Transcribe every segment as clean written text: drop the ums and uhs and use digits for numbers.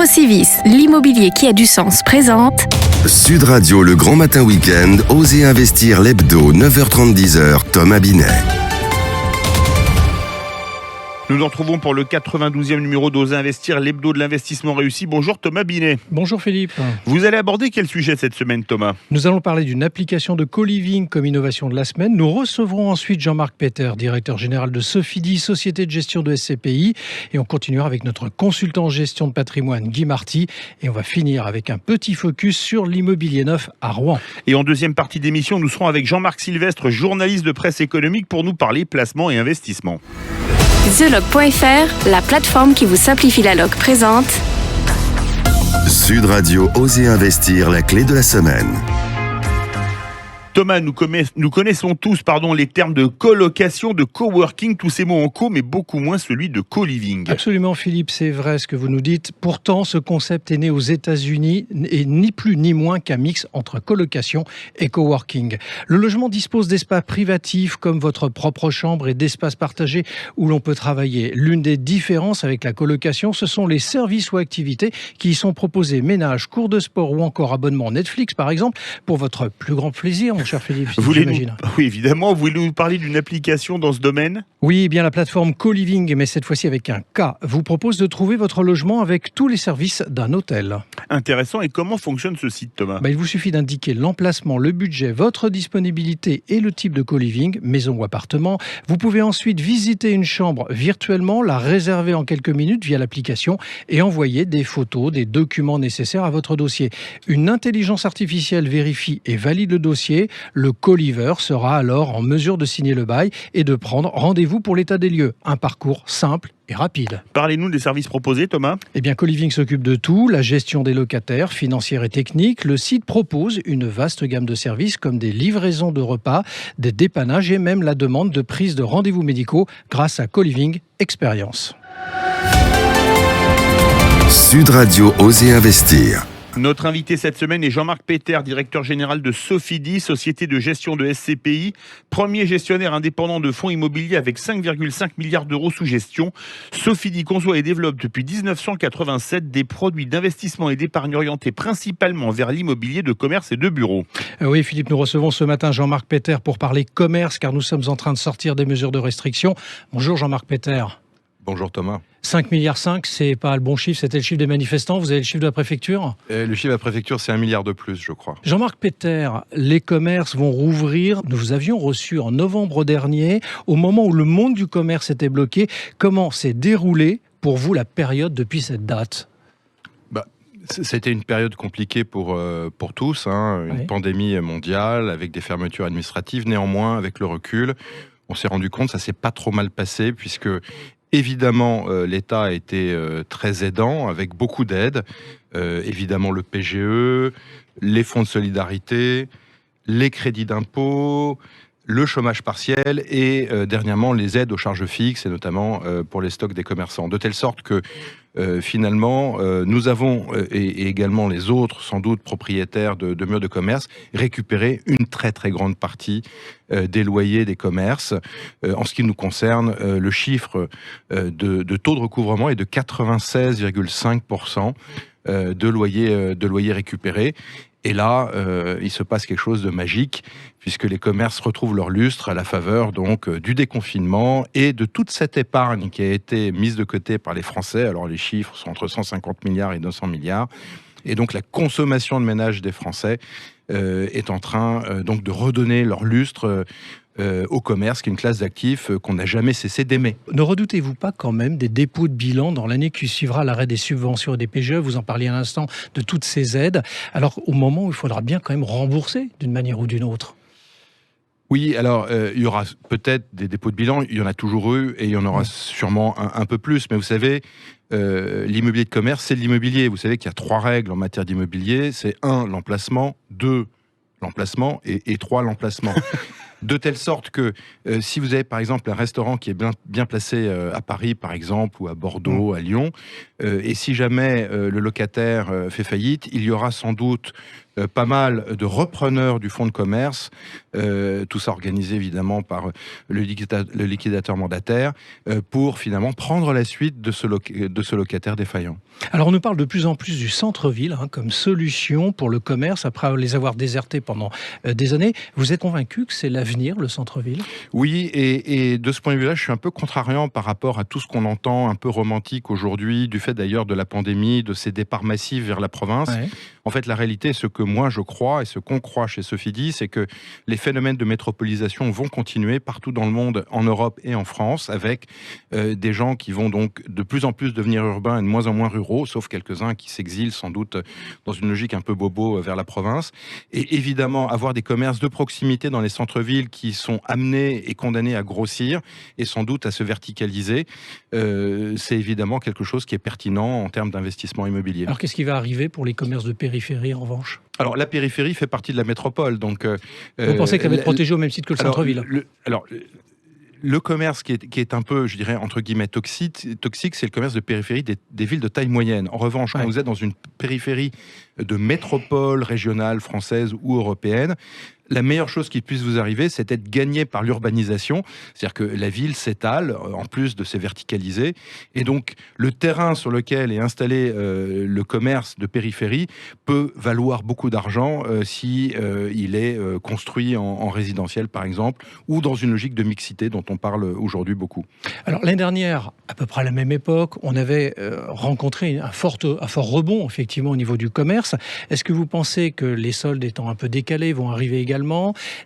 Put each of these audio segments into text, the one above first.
Procivis, l'immobilier qui a du sens présente Sud Radio, le grand matin week-end, Osez investir l'hebdo, 9h30-10h, Thomas Binet. Nous nous retrouvons pour le 92e numéro d'Osez investir, l'hebdo de l'investissement réussi. Bonjour Thomas Binet. Bonjour Philippe. Vous allez aborder quel sujet cette semaine, Thomas ? Nous allons parler d'une application de co-living comme innovation de la semaine. Nous recevrons ensuite Jean-Marc Peter, directeur général de Sofidy, société de gestion de SCPI. Et on continuera avec notre consultant en gestion de patrimoine, Guy Marty. Et on va finir avec un petit focus sur l'immobilier neuf à Rouen. Et en deuxième partie d'émission, nous serons avec Jean-Marc Sylvestre, journaliste de presse économique, pour nous parler placement et investissement. TheLoc.fr, la plateforme qui vous simplifie la loc présente Sud Radio, Osez investir, la clé de la semaine. Thomas, nous connaissons tous les termes de colocation, de coworking, tous ces mots en co, mais beaucoup moins celui de co-living. Absolument Philippe, c'est vrai ce que vous nous dites. Pourtant, ce concept est né aux États-Unis et ni plus ni moins qu'un mix entre colocation et coworking. Le logement dispose d'espaces privatifs comme votre propre chambre et d'espaces partagés où l'on peut travailler. L'une des différences avec la colocation, ce sont les services ou activités qui y sont proposés. Ménage, cours de sport ou encore abonnement Netflix par exemple, pour votre plus grand plaisir. Cher Philippe, j'imagine. Oui, évidemment. Voulez-vous nous parler d'une application dans ce domaine ? Oui, bien la plateforme Co-Living, mais cette fois-ci avec un K, vous propose de trouver votre logement avec tous les services d'un hôtel. Intéressant. Et comment fonctionne ce site, Thomas ? Il vous suffit d'indiquer l'emplacement, le budget, votre disponibilité et le type de co-living, maison ou appartement. Vous pouvez ensuite visiter une chambre virtuellement, la réserver en quelques minutes via l'application et envoyer des photos, des documents nécessaires à votre dossier. Une intelligence artificielle vérifie et valide le dossier. Le co-liver sera alors en mesure de signer le bail et de prendre rendez-vous pour l'état des lieux. Un parcours simple et rapide. Parlez-nous des services proposés, Thomas. Co-living s'occupe de tout, la gestion des locataires, financière et technique. Le site propose une vaste gamme de services comme des livraisons de repas, des dépannages et même la demande de prise de rendez-vous médicaux grâce à Co-living Expérience. Sud Radio, Osez investir. Notre invité cette semaine est Jean-Marc Peter, directeur général de Sofidy, société de gestion de SCPI, premier gestionnaire indépendant de fonds immobiliers avec 5,5 milliards d'euros sous gestion. Sofidy conçoit et développe depuis 1987 des produits d'investissement et d'épargne orientés principalement vers l'immobilier de commerce et de bureaux. Oui Philippe, nous recevons ce matin Jean-Marc Peter pour parler commerce car nous sommes en train de sortir des mesures de restriction. Bonjour Jean-Marc Peter. Bonjour Thomas. 5,5 milliards, c'est pas le bon chiffre, c'était le chiffre des manifestants. Vous avez le chiffre de la préfecture ? Le chiffre de la préfecture, c'est 1 milliard de plus, je crois. Jean-Marc Peter, les commerces vont rouvrir. Nous vous avions reçu en novembre dernier, au moment où le monde du commerce était bloqué. Comment s'est déroulée pour vous la période depuis cette date ? C'était une période compliquée pour tous, une pandémie mondiale avec des fermetures administratives. Néanmoins, avec le recul, on s'est rendu compte que ça s'est pas trop mal passé puisque évidemment, l'État a été très aidant, avec beaucoup d'aides. Évidemment, le PGE, les fonds de solidarité, les crédits d'impôt, le chômage partiel et dernièrement, les aides aux charges fixes, et notamment pour les stocks des commerçants. De telle sorte que finalement, nous avons, et également les autres, sans doute, propriétaires de murs de commerce, récupéré une très très grande partie des loyers des commerces. En ce qui nous concerne, le chiffre de taux de recouvrement est de 96,5% de loyers récupérés. Et là, il se passe quelque chose de magique, puisque les commerces retrouvent leur lustre à la faveur donc du déconfinement et de toute cette épargne qui a été mise de côté par les Français. Alors les chiffres sont entre 150 milliards et 200 milliards. Et donc la consommation de ménages des Français est en train donc de redonner leur lustre au commerce, qui est une classe d'actifs qu'on n'a jamais cessé d'aimer. Ne redoutez-vous pas quand même des dépôts de bilan dans l'année qui suivra l'arrêt des subventions et des PGE ? Vous en parliez à l'instant de toutes ces aides. Alors au moment où il faudra bien quand même rembourser d'une manière ou d'une autre. Oui, alors il y aura peut-être des dépôts de bilan, il y en a toujours eu et il y en aura sûrement un peu plus. Mais vous savez, l'immobilier de commerce, c'est de l'immobilier. Vous savez qu'il y a 3 règles en matière d'immobilier. C'est 1, l'emplacement, 2, l'emplacement et 3, l'emplacement. de telle sorte que si vous avez par exemple un restaurant qui est bien placé à Paris par exemple, ou à Bordeaux, à Lyon, et si jamais le locataire fait faillite, il y aura sans doute pas mal de repreneurs du fonds de commerce, tout ça organisé évidemment par le liquidateur mandataire, pour finalement prendre la suite de ce locataire défaillant. Alors on nous parle de plus en plus du centre-ville comme solution pour le commerce après les avoir désertés pendant des années. Vous êtes convaincu que c'est l'avenir, le centre-ville ? Oui, et de ce point de vue-là, je suis un peu contrariant par rapport à tout ce qu'on entend un peu romantique aujourd'hui, du fait d'ailleurs de la pandémie, de ces départs massifs vers la province. Ouais. En fait, la réalité, ce que moi je crois et ce qu'on croit chez Sofidy, c'est que les phénomènes de métropolisation vont continuer partout dans le monde, en Europe et en France, avec des gens qui vont donc de plus en plus devenir urbains et de moins en moins ruraux, sauf quelques-uns qui s'exilent sans doute dans une logique un peu bobo vers la province. Et évidemment, avoir des commerces de proximité dans les centres-villes qui sont amenés et condamnés à grossir et sans doute à se verticaliser, c'est évidemment quelque chose qui est pertinent en termes d'investissement immobilier. Alors qu'est-ce qui va arriver pour les commerces de périphérie en revanche ? Alors la périphérie fait partie de la métropole, donc... Vous pensez qu'elle va être protégée au même titre que le centre-ville ? Le commerce qui est un peu, je dirais, entre guillemets, toxique, c'est le commerce de périphérie des villes de taille moyenne. En revanche, quand vous êtes dans une périphérie de métropole régionale, française ou européenne, la meilleure chose qui puisse vous arriver, c'est d'être gagné par l'urbanisation. C'est-à-dire que la ville s'étale, en plus de se verticaliser. Et donc, le terrain sur lequel est installé le commerce de périphérie peut valoir beaucoup d'argent si il est construit en résidentiel, par exemple, ou dans une logique de mixité dont on parle aujourd'hui beaucoup. Alors, l'année dernière, à peu près à la même époque, on avait rencontré un fort rebond, effectivement, au niveau du commerce. Est-ce que vous pensez que les soldes étant un peu décalés vont arriver également ?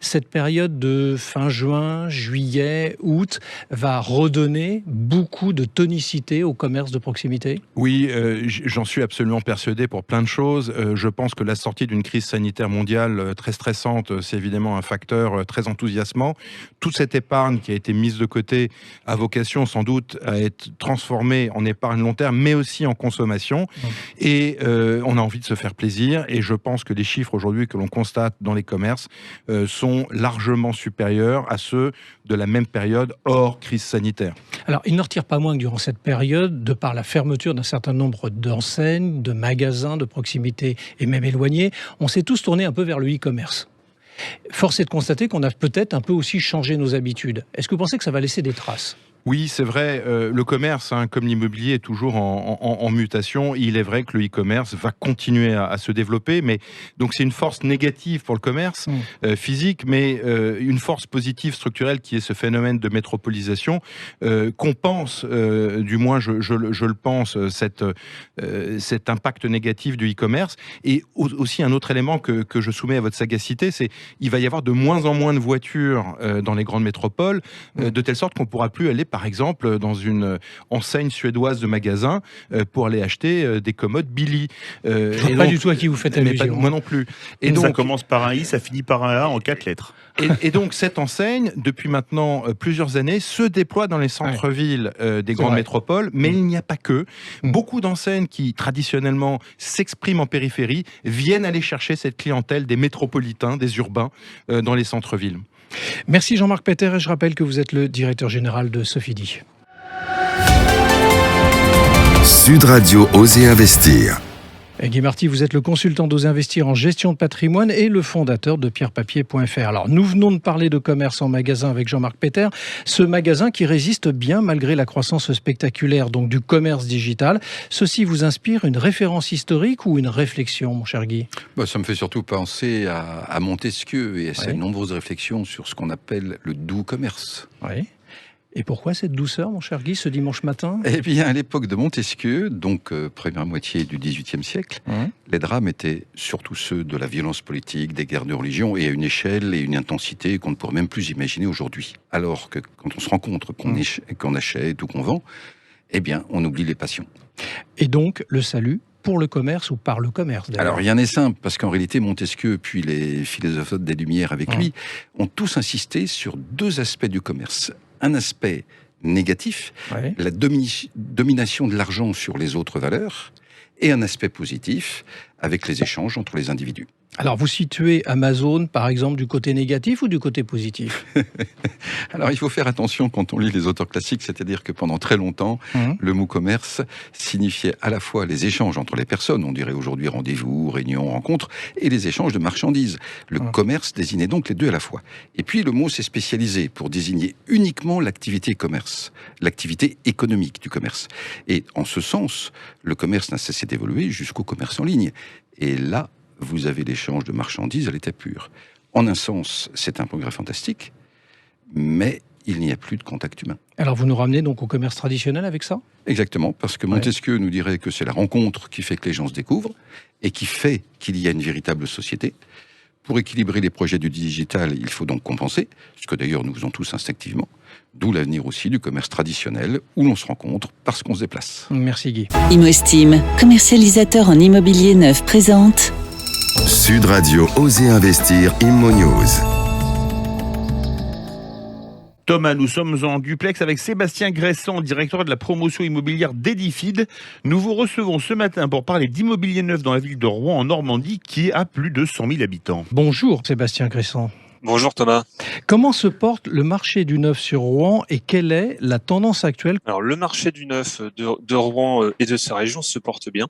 Cette période de fin juin, juillet, août va redonner beaucoup de tonicité au commerce de proximité ? Oui, j'en suis absolument persuadé pour plein de choses. Je pense que la sortie d'une crise sanitaire mondiale très stressante, c'est évidemment un facteur très enthousiasmant. Toute cette épargne qui a été mise de côté a vocation sans doute à être transformée en épargne long terme, mais aussi en consommation. Et on a envie de se faire plaisir. Et je pense que les chiffres aujourd'hui que l'on constate dans les commerces sont largement supérieurs à ceux de la même période hors crise sanitaire. Alors, il ne retire pas moins que durant cette période, de par la fermeture d'un certain nombre d'enseignes, de magasins de proximité et même éloignés, on s'est tous tournés un peu vers le e-commerce. Force est de constater qu'on a peut-être un peu aussi changé nos habitudes. Est-ce que vous pensez que ça va laisser des traces ? Oui, c'est vrai. Le commerce, comme l'immobilier, est toujours en mutation. Il est vrai que le e-commerce va continuer à se développer, mais donc c'est une force négative pour le commerce physique, mais une force positive structurelle qui est ce phénomène de métropolisation compense, du moins je le pense, cet impact négatif du e-commerce. Et aussi un autre élément que je soumets à votre sagacité, c'est qu'il va y avoir de moins en moins de voitures dans les grandes métropoles, de telle sorte qu'on ne pourra plus aller par exemple dans une enseigne suédoise de magasins pour aller acheter des commodes Billy. Pas du tout à qui vous faites allusion. Moi non plus. Et donc, ça commence par un I, ça finit par un A en 4 lettres. Et donc cette enseigne, depuis maintenant plusieurs années, se déploie dans les centres-villes des grandes métropoles, mais il n'y a pas que. Beaucoup d'enseignes qui traditionnellement s'expriment en périphérie viennent aller chercher cette clientèle des métropolitains, des urbains dans les centres-villes. Merci Jean-Marc Peter, et je rappelle que vous êtes le directeur général de Sofidy. Sud Radio Oser Investir. Guy Marty, vous êtes le consultant d'Oser Investir en gestion de patrimoine et le fondateur de pierrepapier.fr. Alors, nous venons de parler de commerce en magasin avec Jean-Marc Peter. Ce magasin qui résiste bien malgré la croissance spectaculaire donc du commerce digital. Ceci vous inspire une référence historique ou une réflexion, mon cher Guy ? Ça me fait surtout penser à Montesquieu et à ses nombreuses réflexions sur ce qu'on appelle le doux commerce. Oui. Et pourquoi cette douceur, mon cher Guy, ce dimanche matin ? Eh bien, à l'époque de Montesquieu, donc première moitié du XVIIIe siècle, les drames étaient surtout ceux de la violence politique, des guerres de religion, et à une échelle et une intensité qu'on ne pourrait même plus imaginer aujourd'hui. Alors que quand on se rencontre, qu'on achète ou qu'on vend, eh bien, on oublie les passions. Et donc, le salut pour le commerce ou par le commerce d'ailleurs. Alors rien n'est simple, parce qu'en réalité Montesquieu puis les philosophes des Lumières avec lui ont tous insisté sur deux aspects du commerce. Un aspect négatif, la domination de l'argent sur les autres valeurs, et un aspect positif avec les échanges entre les individus. Alors, vous situez Amazon, par exemple, du côté négatif ou du côté positif ? Alors, il faut faire attention quand on lit les auteurs classiques, c'est-à-dire que pendant très longtemps, le mot commerce signifiait à la fois les échanges entre les personnes, on dirait aujourd'hui rendez-vous, réunion, rencontre, et les échanges de marchandises. Le commerce désignait donc les deux à la fois. Et puis, le mot s'est spécialisé pour désigner uniquement l'activité commerce, l'activité économique du commerce. Et en ce sens, le commerce n'a cessé d'évoluer jusqu'au commerce en ligne. Et là, vous avez l'échange de marchandises à l'état pur. En un sens, c'est un progrès fantastique, mais il n'y a plus de contact humain. Alors vous nous ramenez donc au commerce traditionnel avec ça ? Exactement, parce que Montesquieu nous dirait que c'est la rencontre qui fait que les gens se découvrent et qui fait qu'il y a une véritable société. Pour équilibrer les projets du digital, il faut donc compenser, ce que d'ailleurs nous faisons tous instinctivement, d'où l'avenir aussi du commerce traditionnel, où l'on se rencontre parce qu'on se déplace. Merci Guy. ImoEstime, commercialisateur en immobilier neuf, présente Sud Radio Oser Investir Immo News. Thomas, nous sommes en duplex avec Sébastien Gresson, directeur de la promotion immobilière d'Edifid. Nous vous recevons ce matin pour parler d'immobilier neuf dans la ville de Rouen en Normandie qui a plus de 100 000 habitants. Bonjour Sébastien Gresson. Bonjour Thomas. Comment se porte le marché du neuf sur Rouen et quelle est la tendance actuelle ? Alors le marché du neuf de Rouen et de sa région se porte bien.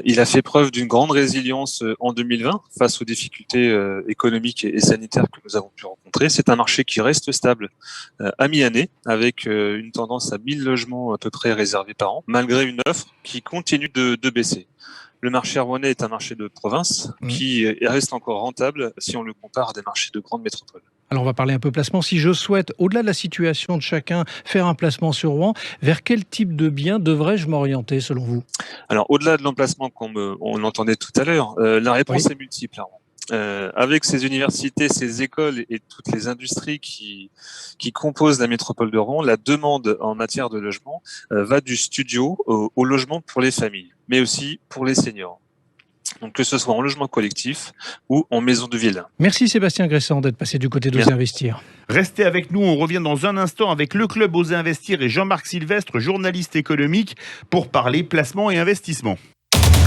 Il a fait preuve d'une grande résilience en 2020 face aux difficultés économiques et sanitaires que nous avons pu rencontrer. C'est un marché qui reste stable à mi-année avec une tendance à 1000 logements à peu près réservés par an, malgré une offre qui continue de baisser. Le marché rouennais est un marché de province qui reste encore rentable si on le compare à des marchés de grandes métropoles. Alors on va parler un peu placement. Si je souhaite, au-delà de la situation de chacun, faire un placement sur Rouen, vers quel type de bien devrais-je m'orienter selon vous ? Alors au-delà de l'emplacement on l'entendait tout à l'heure, la réponse est multiple à Rouen. Avec ces universités, ces écoles et toutes les industries qui composent la métropole de Rouen, la demande en matière de logement va du studio au logement pour les familles, mais aussi pour les seniors. Donc que ce soit en logement collectif ou en maison de ville. Merci Sébastien Gresson d'être passé du côté d'Oser Investir. Restez avec nous, on revient dans un instant avec le club Oser Investir et Jean-Marc Sylvestre, journaliste économique, pour parler placement et investissement.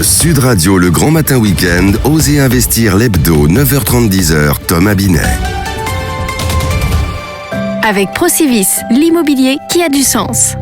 Sud Radio, le grand matin week-end, Oser Investir l'hebdo, 9h30, 10h, Thomas Binet. Avec Procivis, l'immobilier qui a du sens.